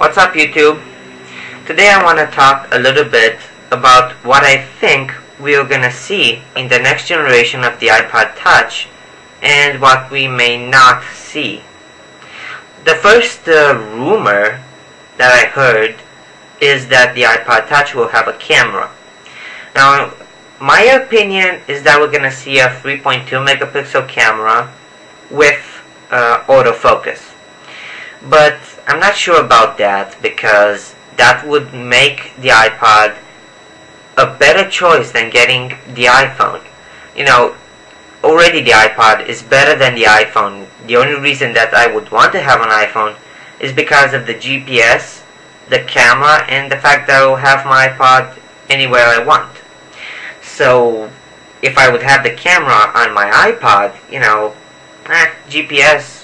What's up, YouTube? Today I want to talk a little bit about what I think we are going to see in the next generation of the iPod Touch and what we may not see. The first rumor that I heard is that the iPod Touch will have a camera. Now, my opinion is that we're going to see a 3.2 megapixel camera with autofocus. But I'm not sure about that, because that would make the iPod a better choice than getting the iPhone. You know, already the iPod is better than the iPhone. The only reason that I would want to have an iPhone is because of the GPS, the camera, and the fact that I will have my iPod anywhere I want. So if I would have the camera on my iPod, GPS,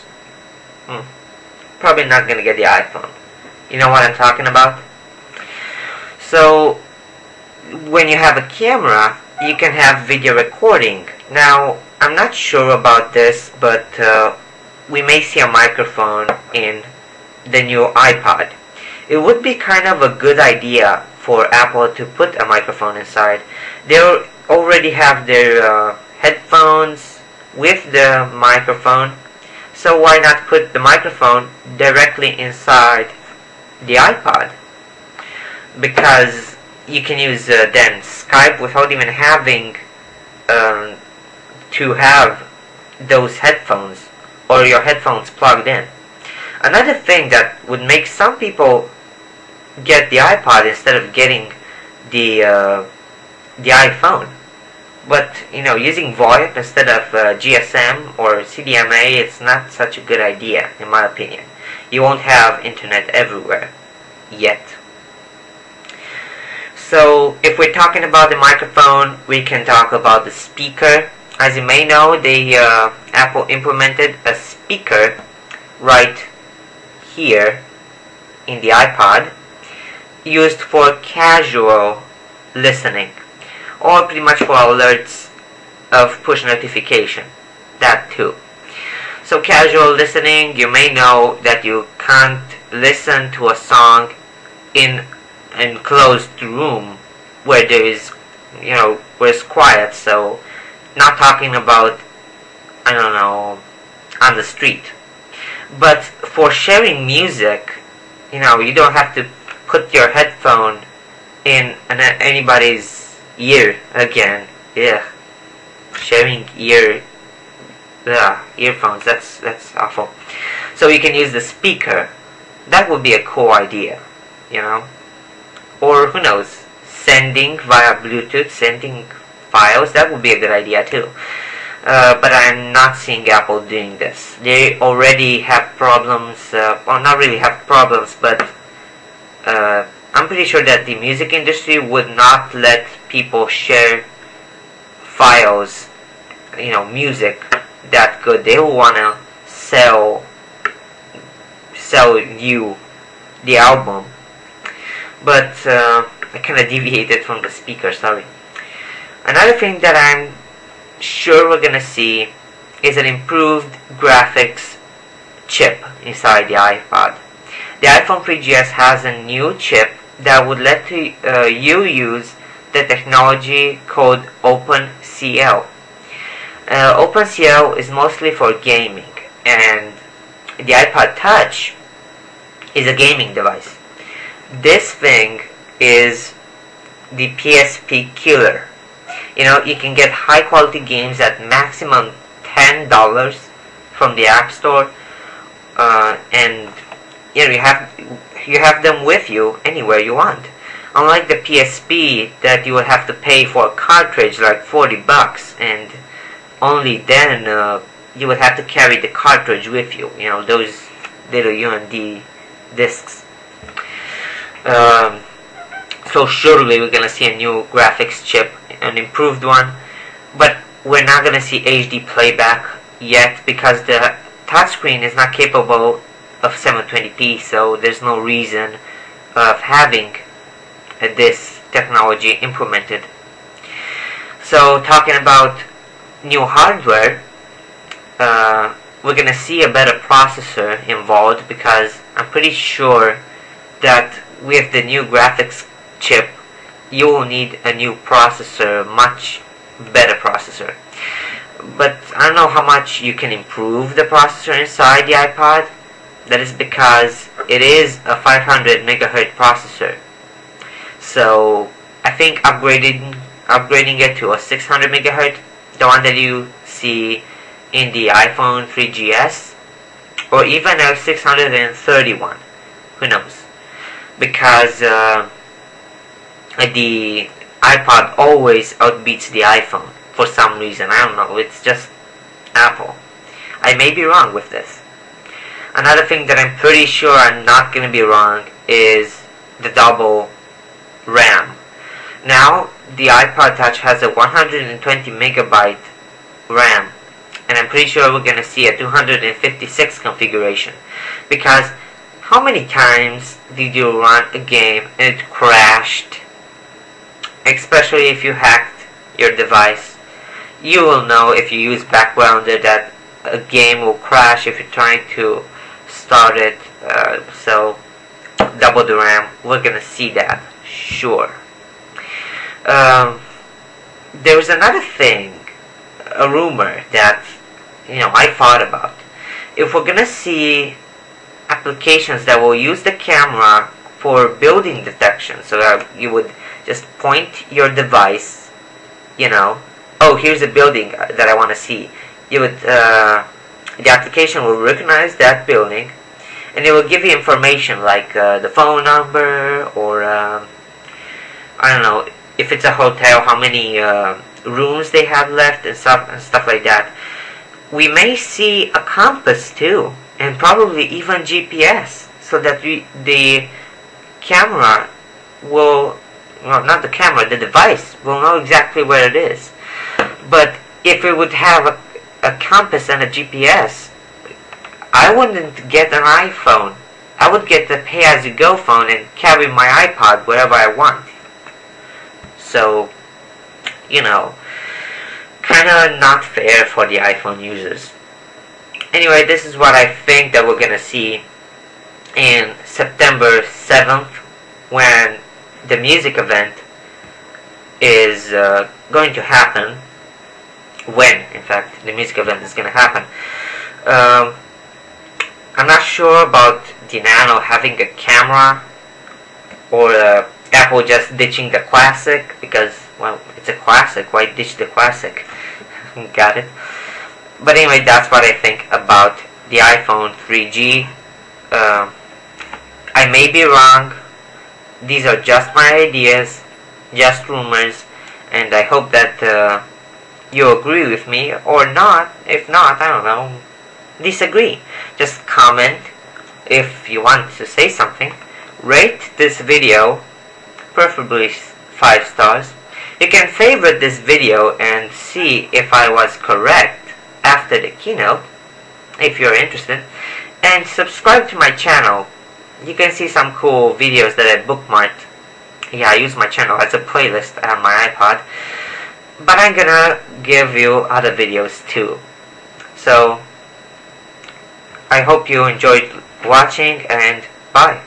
probably not going to get the iPhone. You know what I'm talking about? So when you have a camera, you can have video recording. Now, I'm not sure about this, but we may see a microphone in the new iPod. It would be kind of a good idea for Apple to put a microphone inside. They already have their headphones with the microphone, so why not put the microphone directly inside the iPod? Because you can use then Skype without even having to have those headphones or your headphones plugged in. Another thing that would make some people get the iPod instead of getting the iPhone. But using VoIP instead of GSM or CDMA, it's not such a good idea, in my opinion. You won't have internet everywhere yet. So if we're talking about the microphone, we can talk about the speaker. As you may know, Apple implemented a speaker right here in the iPod, used for casual listening, or pretty much for alerts of push notification, that too. So casual listening, you may know that you can't listen to a song in an enclosed room where there is, where it's quiet. So not talking about, on the street. But for sharing music, you don't have to put your headphone in anybody's ear again. Yeah, sharing earphones, that's awful. So you can use the speaker. That would be a cool idea, or who knows, sending via Bluetooth, sending files, that would be a good idea too. But I'm not seeing Apple doing this. They already have problems, well, not really have problems, but I'm pretty sure that the music industry would not let people share files, music that good. They will want to sell you the album. But I kind of deviated from the speaker, sorry. Another thing that I'm sure we're going to see is an improved graphics chip inside the iPod. The iPhone 3GS has a new chip that would let you use the technology called OpenCL. OpenCL is mostly for gaming, and the iPod Touch is a gaming device. This thing is the PSP killer. You can get high quality games at maximum $10 from the App Store, and you have them with you anywhere you want. Unlike the PSP, that you would have to pay for a cartridge like $40, and only then you would have to carry the cartridge with you. Those little UMD discs. So surely we're gonna see a new graphics chip, an improved one, but we're not gonna see HD playback yet because the touchscreen is not capable of 720p, so there's no reason of having this technology implemented. So talking about new hardware, we're gonna see a better processor involved, because I'm pretty sure that with the new graphics chip, you will need a new processor, much better processor. But I don't know how much you can improve the processor inside the iPod. That is because it is a 500 megahertz processor. So I think upgrading it to a 600 megahertz, the one that you see in the iPhone 3GS, or even a 631, who knows? Because the iPod always outbeats the iPhone for some reason. I don't know, it's just Apple. I may be wrong with this. Another thing that I'm pretty sure I'm not going to be wrong is the double RAM. Now, the iPod Touch has a 120 megabyte RAM, and I'm pretty sure we're going to see a 256 configuration. Because how many times did you run a game and it crashed? Especially if you hacked your device. You will know if you use Backgrounder that a game will crash if you're trying to start it. So double the RAM, we're gonna see that, sure. There was another thing, a rumor that I thought about. If we're gonna see applications that will use the camera for building detection, so that you would just point your device, oh, here's a building that I want to see. You would, the application will recognize that building, and it will give you information like the phone number, or I don't know, if it's a hotel, how many rooms they have left, and stuff like that. We may see a compass too, and probably even GPS, so that the camera will, well, not the camera, the device will know exactly where it is. But if it would have a compass and a GPS, I wouldn't get an iPhone. I would get the pay-as-you-go phone and carry my iPod wherever I want. So, kinda not fair for the iPhone users. Anyway, this is what I think that we're gonna see in September 7th, when the music event is going to happen. When, in fact, the music event is going to happen. I'm not sure about the Nano having a camera, or Apple just ditching the Classic, because, well, it's a Classic. Why ditch the Classic? Got it? But anyway, that's what I think about the iPhone 3G. I may be wrong. These are just my ideas, just rumors, and I hope that you agree with me, or not. If not, I don't know, disagree. Just comment if you want to say something. Rate this video, preferably 5 stars. You can favorite this video and see if I was correct after the keynote, if you're interested. And subscribe to my channel. You can see some cool videos that I bookmarked. Yeah, I use my channel as a playlist on my iPod. But I'm gonna give you other videos too. So, I hope you enjoyed watching, and bye.